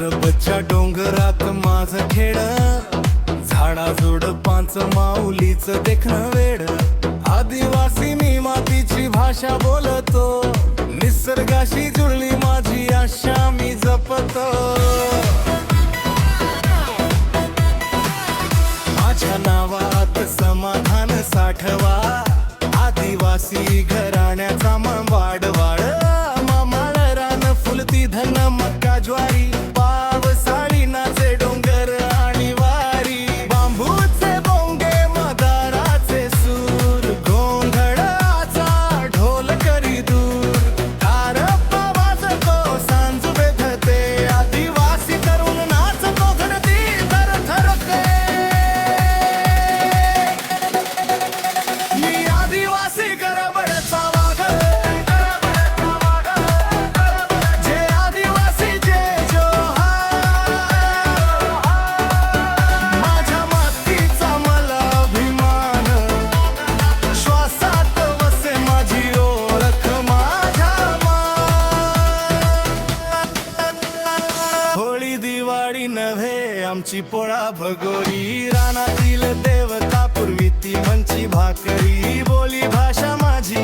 विदर्भच्या डोंगरात माझं खेड, झाडाझुड पांच माऊलीचं देखणं वेड. आदिवासी मी मातीची भाषा बोलतो, निसर्गाशी जुळली माझी आशा मी जपतो. माझ्या नावात समाधान साठवा, आदिवासी घराण्याचा मन वाढवाड. मामाळ रान फुलती धन मक्का ज्वारी, पावसाळी नाचे डोंगर आणि वारी. बांबूचे बोंगे मदाराचे सूर, गोंधळाचा ढोल करी दूर. तारप्पा वाजतो सांज बेधते, आदिवासी तरुण नाचतो धरती थरथरते. मी आदिवासी गडबडचा वाघ, जे आदिवासी जे जोहार. माझ्या मातीचा मला अभिमान, श्वासात वसे माझी ओळख माझ्या होळी दिवाळी नव्हे आमची पोळा भगोरी. रानातील देवता पूर्वी ती मंची भाकरी. बोली भाषा माझी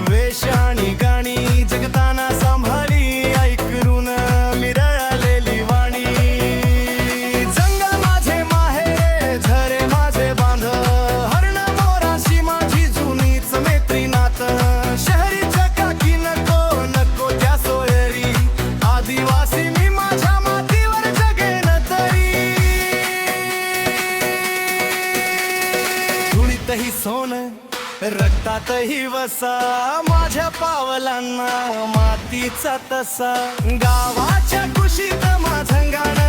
वेश आणि गाणी, जगताना सांभाळी ऐकरून मिरळलेली वाणी. जंगल माझे माहेर, झरे माझे बांध, हरण मोराशी माझी जुनीच मैत्री नात. शहरी चकाकी नको नको त्या सोयरी, आदिवासी मी माझ्या मातीवर जगेन तरी. धुळीतही सोन, रक्तातही वसा, माझ्या पावलांना मातीचा तसा. गावाच्या कुशीत माझं गाणं